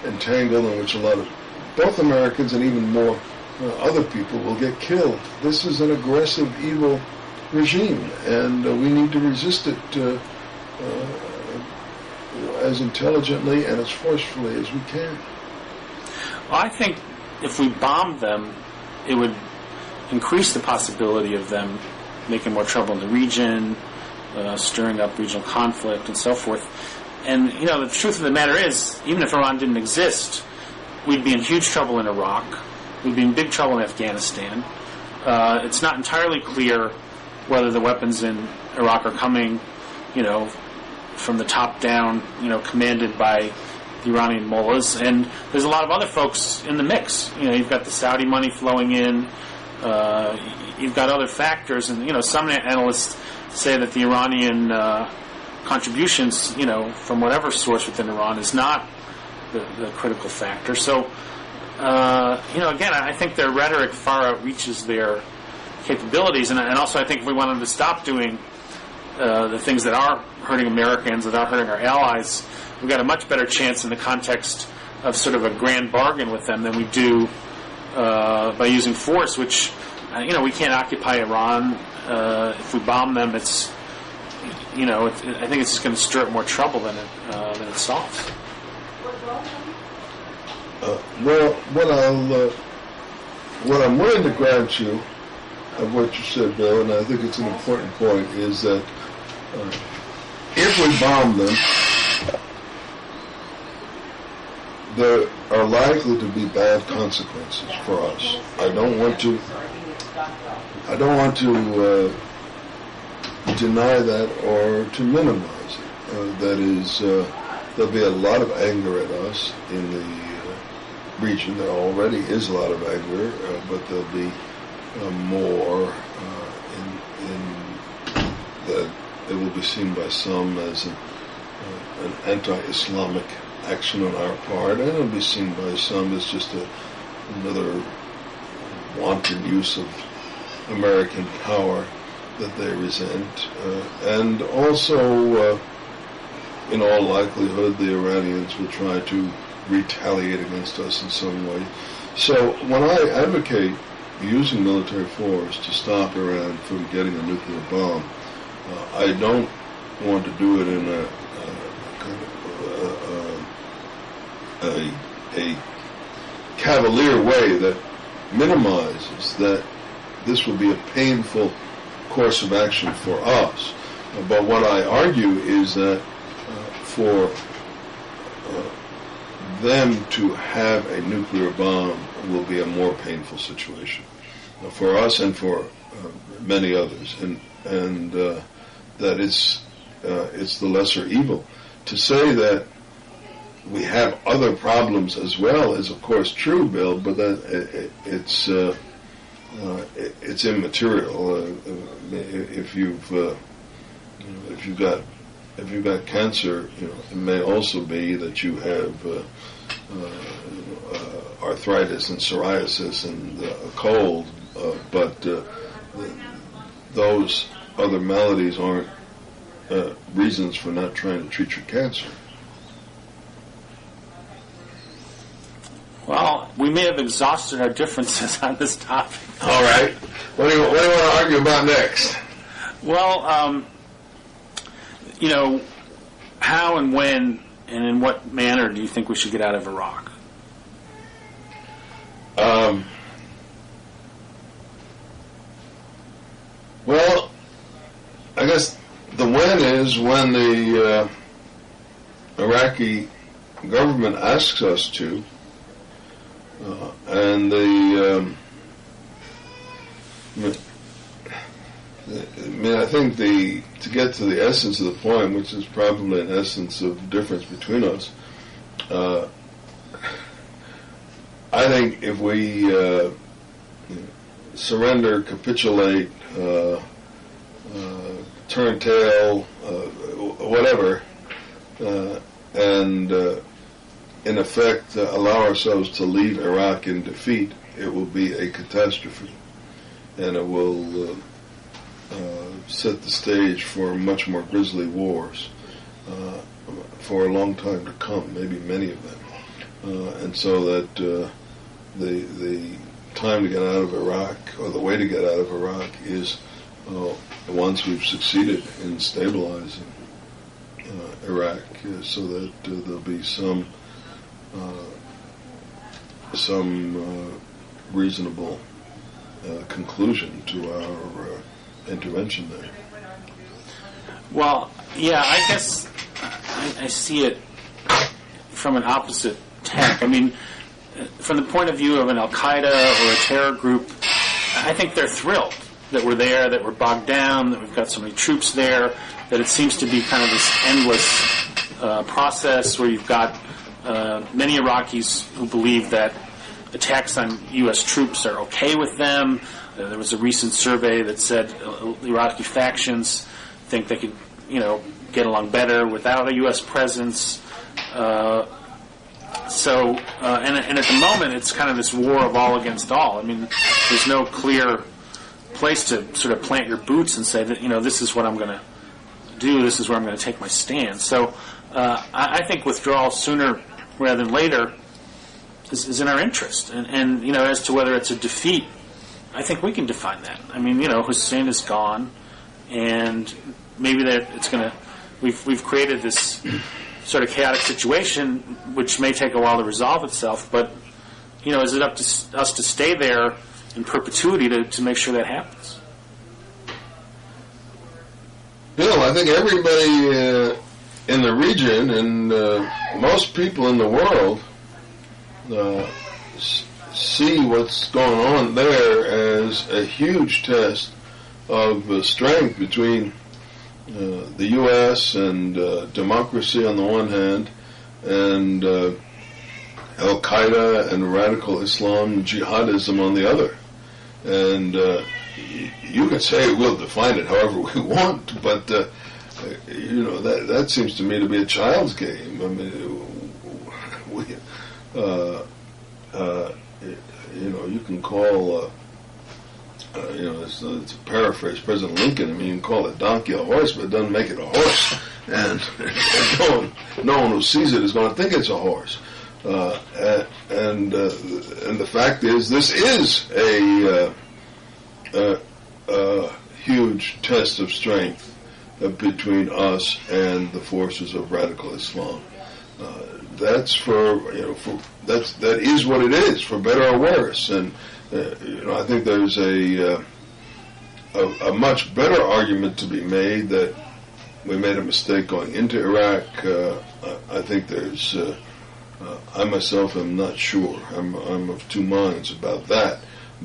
entangled, in which a lot of both Americans and even more other people will get killed. This is an aggressive, evil regime, and we need to resist it as intelligently and as forcefully as we can. Well, I think if we bombed them, it would increase the possibility of them making more trouble in the region, stirring up regional conflict, and so forth. And, the truth of the matter is, even if Iran didn't exist, we'd be in huge trouble in Iraq. We'd be in big trouble in Afghanistan. It's not entirely clear whether the weapons in Iraq are coming, from the top down, commanded by the Iranian mullahs. And there's a lot of other folks in the mix. You've got the Saudi money flowing in. You've got other factors. And, some analysts say that the Iranian contributions, from whatever source within Iran is not the critical factor. So, again, I think their rhetoric far outreaches their capabilities. And also I think if we want them to stop doing the things that are hurting Americans, that are hurting our allies, we've got a much better chance in the context of sort of a grand bargain with them than we do by using force, which, we can't occupy Iran. If we bomb them, it's, I think it's just going to stir up more trouble than it solves. Well, what I'm willing to grant you of what you said, Bill, and I think it's an important point, is that if we bomb them, there are likely to be bad consequences for us. I don't want to deny that or to minimize it. That is, there'll be a lot of anger at us in the region. There already is a lot of anger, but there'll be more in that it will be seen by some as an anti-Islamic action on our part, and it'll be seen by some as just another wanton use of American power that they resent. And also, in all likelihood, the Iranians will try to retaliate against us in some way. So when I advocate using military force to stop Iran from getting a nuclear bomb, I don't want to do it in a cavalier way that minimizes that this will be a painful course of action for us. But what I argue is that for them to have a nuclear bomb will be a more painful situation for us and for many others, and that it's the lesser evil. To say that we have other problems as well is, of course, true, Bill, but that it's immaterial. If you've got cancer, it may also be that you have arthritis and psoriasis and a cold, but those other maladies aren't reasons for not trying to treat your cancer. Well, we may have exhausted our differences on this topic. All right. What do you want to argue about next? Well, how and when and in what manner do you think we should get out of Iraq? Well, I guess the when is when the Iraqi government asks us to, and I think to get to the essence of the point, which is probably an essence of the difference between us, I think if we surrender, capitulate, turn tail, whatever, and in effect allow ourselves to leave Iraq in defeat, it will be a catastrophe, and it will set the stage for much more grisly wars for a long time to come, maybe many of them, and so that the time to get out of Iraq, or the way to get out of Iraq, is once we've succeeded in stabilizing Iraq, so that there'll be some reasonable conclusion to our intervention there. Well, yeah, I guess I see it from an opposite tack. I mean, from the point of view of an Al-Qaeda or a terror group, I think they're thrilled that we're there, that we're bogged down, that we've got so many troops there, that it seems to be kind of this endless process where you've got many Iraqis who believe that attacks on U.S. troops are okay with them. There was a recent survey that said Iraqi factions think they could, get along better without a U.S. presence. And at the moment, it's kind of this war of all against all. I mean, there's no clear place to sort of plant your boots and say that, this is what I'm going to do, this is where I'm going to take my stand. So I think withdrawal sooner rather than later is in our interest. And as to whether it's a defeat, I think we can define that. I mean, Hussein is gone, and maybe that it's going to. We've created this sort of chaotic situation, which may take a while to resolve itself. But is it up to us to stay there in perpetuity to make sure that happens? I think everybody in the region and most people in the world see what's going on there as a huge test of strength between the U.S. and democracy on the one hand, and Al-Qaeda and radical Islam and jihadism on the other. And you can say we'll define it however we want, but that seems to me to be a child's game. I mean, you can call, it's a paraphrase President Lincoln. I mean, you can call a donkey a horse, but it doesn't make it a horse. And no one who sees it is going to think it's a horse. And the fact is, this is a huge test of strength between us and the forces of radical Islam. That is what it is, for better or worse. And I think there's a much better argument to be made that we made a mistake going into Iraq. I think there's. I myself am not sure. I'm of two minds about that.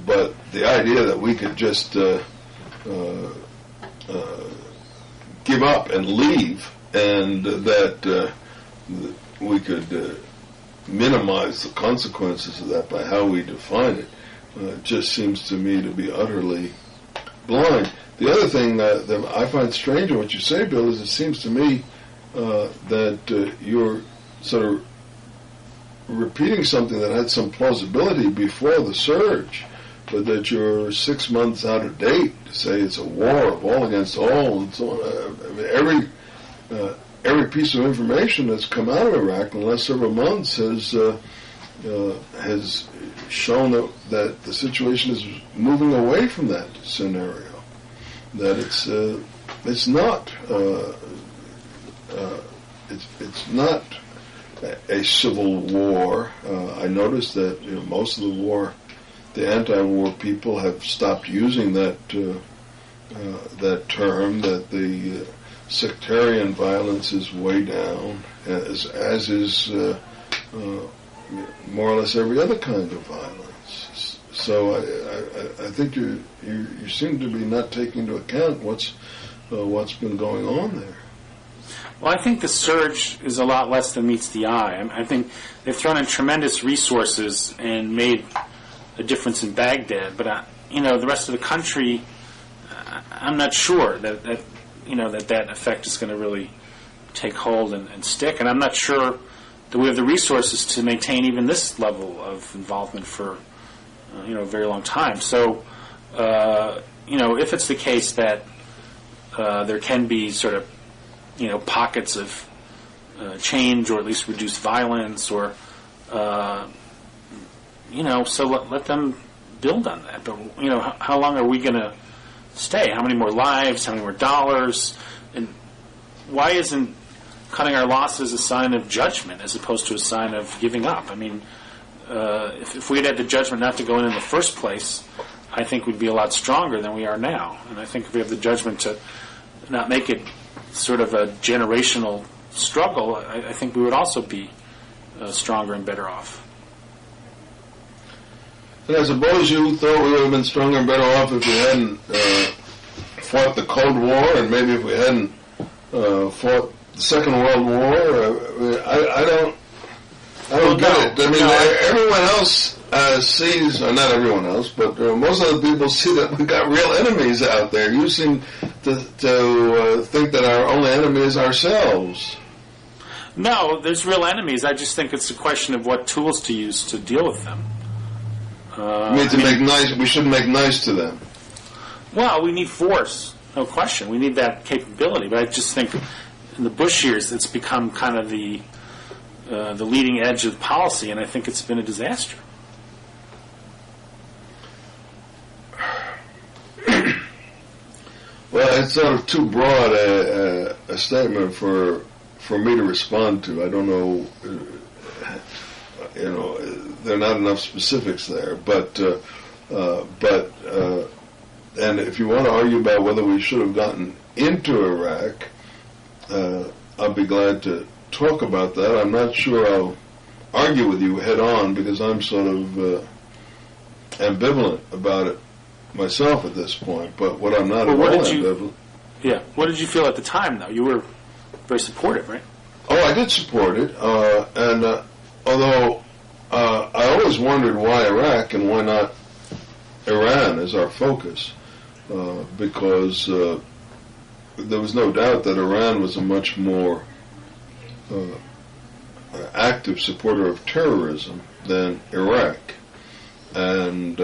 But the idea that we could just give up and leave, and that we could minimize the consequences of that by how we define it, just seems to me to be utterly blind. The other thing that I find strange in what you say, Bill, is it seems to me that you're sort of repeating something that had some plausibility before the surge, but that you're 6 months out of date to say it's a war of all against all and so on. I mean, every piece of information that's come out of Iraq in the last several months has shown that the situation is moving away from that scenario. That it's not a civil war. I noticed that most of the anti-war people have stopped using that term. That the sectarian violence is way down, as is more or less every other kind of violence. So I think you seem to be not taking into account what's been going on there. Well, I think the surge is a lot less than meets the eye. I think they've thrown in tremendous resources and made a difference in Baghdad, but the rest of the country, I'm not sure that effect is going to really take hold and stick, and I'm not sure that we have the resources to maintain even this level of involvement for a very long time. So, if it's the case that there can be sort of pockets of change, or at least reduced violence, or so let them build on that. But how long are we going to stay? How many more lives? How many more dollars? And why isn't cutting our losses a sign of judgment as opposed to a sign of giving up. I mean, if we had the judgment not to go in the first place, I think we'd be a lot stronger than we are now. And I think if we have the judgment to not make it sort of a generational struggle, I think we would also be stronger and better off. And I suppose you thought we would have been stronger and better off if we hadn't fought the Cold War, and maybe if we hadn't fought the Second World War. I don't get it. I mean, everyone else sees, or not everyone else, but most of the people see that we've got real enemies out there. You seem to think that our only enemy is ourselves. No, there's real enemies. I just think it's a question of what tools to use to deal with them. Make nice. We should make nice to them. Well, we need force, no question. We need that capability. But I just think in the Bush years, it's become kind of the leading edge of policy, and I think it's been a disaster. Well, it's sort of too broad a statement for me to respond to. I don't know. There are not enough specifics there, but and if you want to argue about whether we should have gotten into Iraq, I'll be glad to talk about that. I'm not sure I'll argue with you head on because I'm sort of ambivalent about it myself at this point. But what I'm not at all ambivalent. Yeah. What did you feel at the time, though? You were very supportive, right? Oh, I did support it, and although I always wondered why Iraq and why not Iran as our focus, because there was no doubt that Iran was a much more active supporter of terrorism than Iraq, and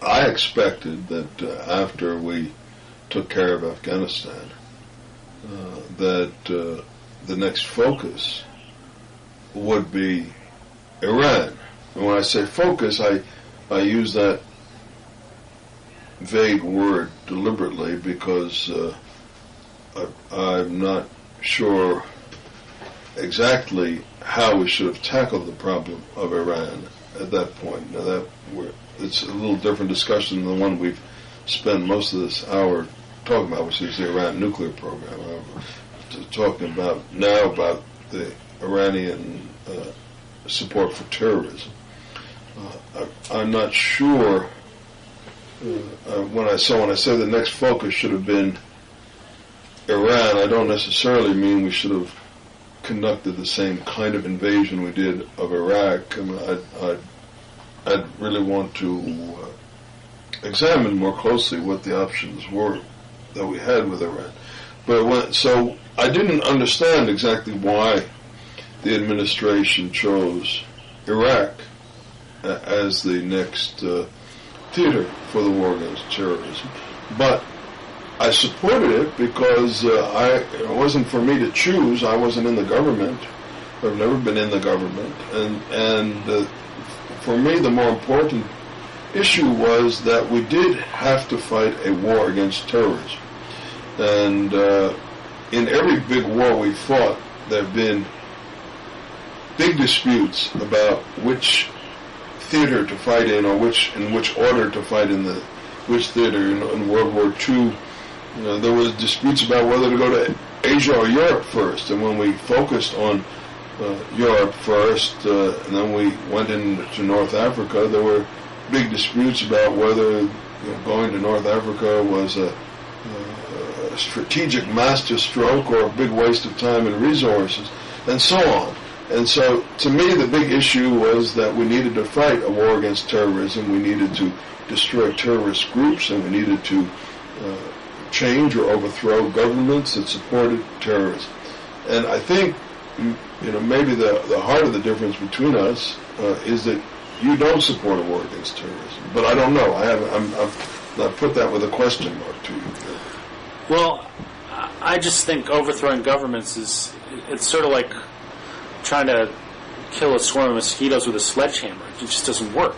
I expected that after we took care of Afghanistan, that the next focus would be Iran. And when I say focus, I use that vague word deliberately because I'm not sure exactly how we should have tackled the problem of Iran at that point. Now it's a little different discussion than the one we've spent most of this hour talking about, which is the Iran nuclear program. I'm talking about now about the Iranian support for terrorism. I'm not sure when I say the next focus should have been Iran, I don't necessarily mean we should have conducted the same kind of invasion we did of Iraq. I mean, I'd really want to examine more closely what the options were that we had with Iran. But so I didn't understand exactly why the administration chose Iraq as the next theater for the war against terrorism. But I supported it because it wasn't for me to choose. I wasn't in the government. I've never been in the government. And for me, the more important issue was that we did have to fight a war against terrorism. And in every big war we fought, there have been big disputes about which theater to fight in, or in which order to fight in which theater. In World War II, there was disputes about whether to go to Asia or Europe first. And when we focused on Europe first, and then we went into North Africa, there were big disputes about whether going to North Africa was a strategic masterstroke or a big waste of time and resources, and so on. And so, to me, the big issue was that we needed to fight a war against terrorism. We needed to destroy terrorist groups, and we needed to change or overthrow governments that supported terrorism. And I think, maybe the heart of the difference between us is that you don't support a war against terrorism. But I don't know. I've put that with a question mark to you. Well, I just think overthrowing governments it's sort of like trying to kill a swarm of mosquitoes with a sledgehammer. It just doesn't work.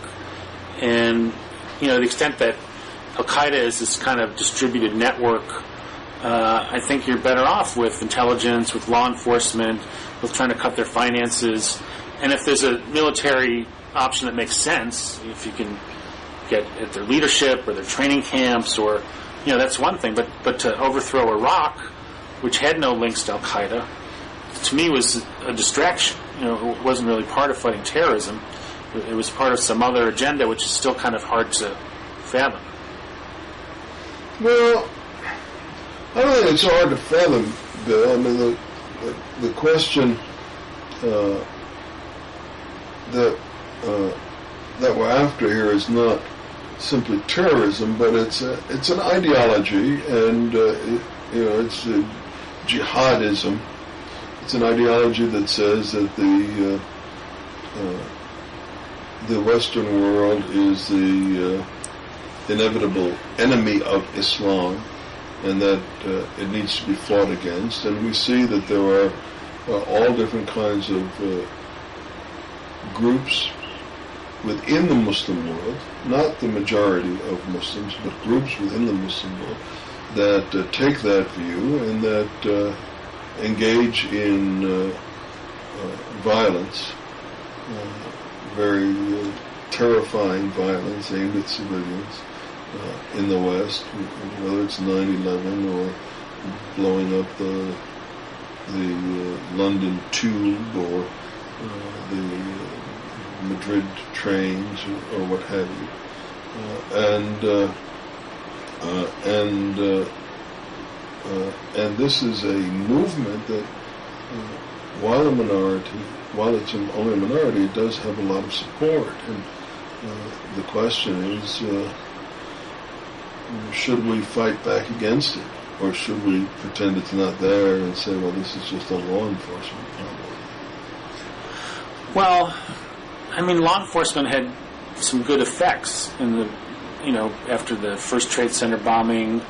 And, the extent that Al-Qaeda is this kind of distributed network I think you're better off with intelligence, with law enforcement, with trying to cut their finances. And if there's a military option that makes sense, if you can get at their leadership or their training camps, or that's one thing. But to overthrow Iraq, which had no links to Al Qaeda, to me was a distraction. It wasn't really part of fighting terrorism. It was part of some other agenda, which is still kind of hard to fathom. Well, I don't think it's hard to fathom, Bill. I mean, the question that we're after here is not simply terrorism, but it's an ideology, and it's jihadism. It's an ideology that says that the Western world is the inevitable enemy of Islam, and that it needs to be fought against. And we see that there are all different kinds of groups within the Muslim world, not the majority of Muslims, but groups within the Muslim world that take that view and that engage in violence, very terrifying violence aimed at civilians in the West, whether it's 9/11 or blowing up the London Tube or the Madrid trains or what have you, and this is a movement that, while it's only a minority, it does have a lot of support. And the question is, should we fight back against it, or should we pretend it's not there and say, well, this is just a law enforcement problem? Well, I mean, law enforcement had some good effects in the, after the first Trade Center bombing,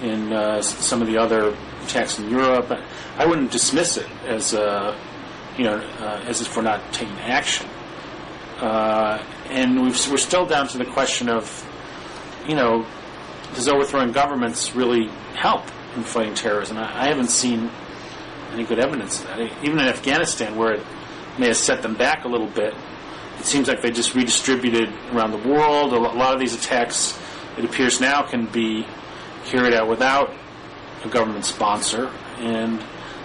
in some of the other attacks in Europe. I wouldn't dismiss it as as if we're not taking action. And we're still down to the question of, does overthrowing governments really help in fighting terrorism? I haven't seen any good evidence of that. Even in Afghanistan, where it may have set them back a little bit, it seems like they just redistributed around the world. A lot of these attacks, it appears now, can be carried out without a government sponsor. And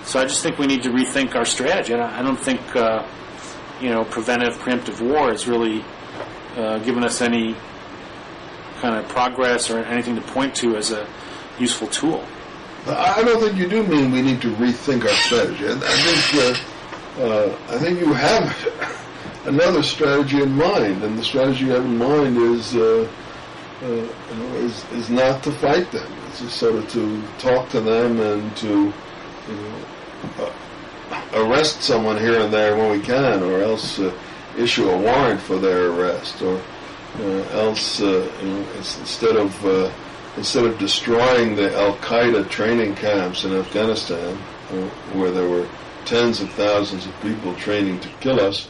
so I just think we need to rethink our strategy. I don't think, preventive, preemptive war has really given us any kind of progress or anything to point to as a useful tool. I don't think you do mean we need to rethink our strategy. I think you have another strategy in mind, and the strategy you have in mind is not to fight them. It's just sort of to talk to them and to arrest someone here and there when we can, or else issue a warrant for their arrest, or else instead of destroying the Al Qaeda training camps in Afghanistan, where there were tens of thousands of people training to kill us,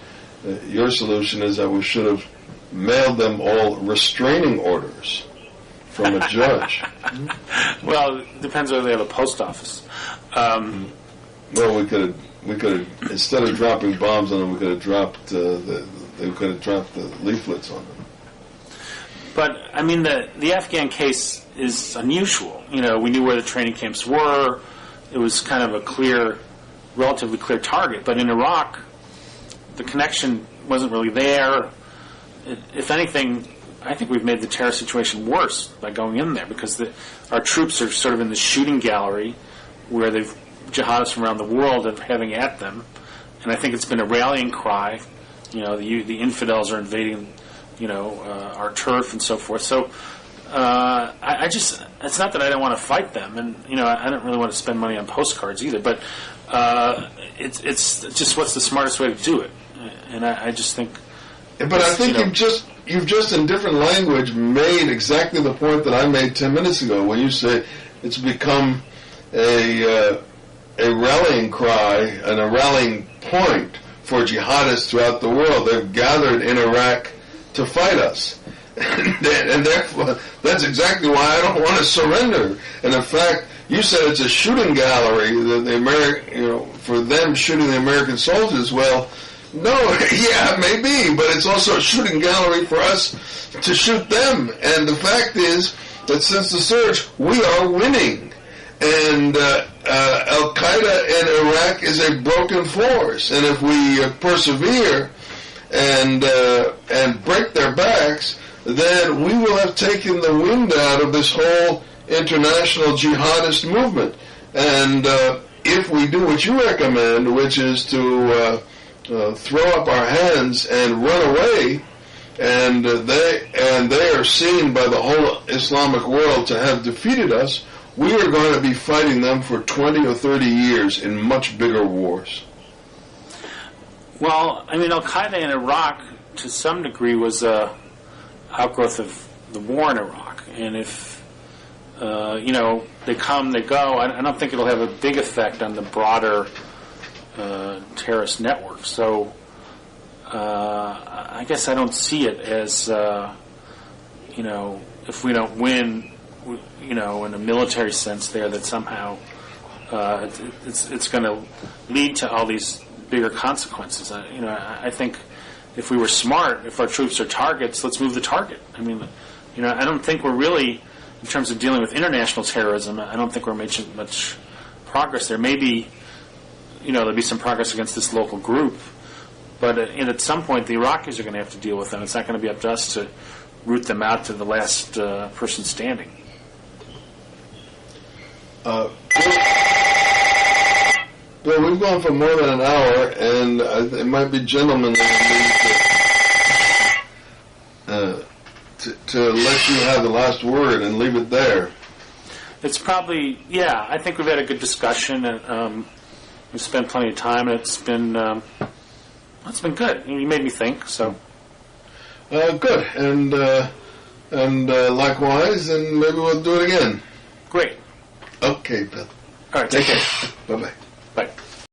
your solution is that we should have mailed them all restraining orders from a judge. Well, it depends whether they have a post office. Well, we could have, instead of dropping bombs on them, we could have dropped the leaflets on them. But I mean, the Afghan case is unusual. We knew where the training camps were. It was kind of a relatively clear target. But in Iraq, the connection wasn't really there. If anything, I think we've made the terror situation worse by going in there, because our troops are sort of in the shooting gallery where they've jihadists from around the world are having at them, and I think it's been a rallying cry. The infidels are invading, our turf and so forth. So it's not that I don't want to fight them, and I don't really want to spend money on postcards either. But it's just what's the smartest way to do it, and I just think. But I think you've just in different language made exactly the point that I made 10 minutes ago when you say it's become a rallying cry and a rallying point for jihadists throughout the world. They've gathered in Iraq to fight us. And therefore, that's exactly why I don't want to surrender. And in fact, You said it's a shooting gallery, for them shooting the American soldiers. Well, no, yeah, maybe, but it's also a shooting gallery for us to shoot them. And the fact is that since the surge, we are winning. And Al-Qaeda in Iraq is a broken force. And if we persevere and break their backs, then we will have taken the wind out of this whole international jihadist movement. And if we do what you recommend, which is to throw up our hands and run away, and they are seen by the whole Islamic world to have defeated us, we are going to be fighting them for 20 or 30 years in much bigger wars. Well, I mean, Al-Qaeda in Iraq, to some degree, was a outgrowth of the war in Iraq. And if, they come, they go, I don't think it'll have a big effect on the broader terrorist network. So I guess I don't see it as, if we don't win, in a military sense there, that somehow it's going to lead to all these bigger consequences. I think if we were smart, if our troops are targets, let's move the target. I mean, I don't think we're really, in terms of dealing with international terrorism, I don't think we're making much progress there. Maybe, there'll be some progress against this local group, but at some point the Iraqis are going to have to deal with them. It's not going to be up to us to root them out to the last person standing. Well, we've gone for more than an hour, and it might be gentlemanly to let you have the last word and leave it there. It's probably, I think we've had a good discussion, and we've spent plenty of time, and it's been good. You made me think, so. Good, and likewise, and maybe we'll do it again. Great. Okay, Bill. All right, take care. Bye-bye.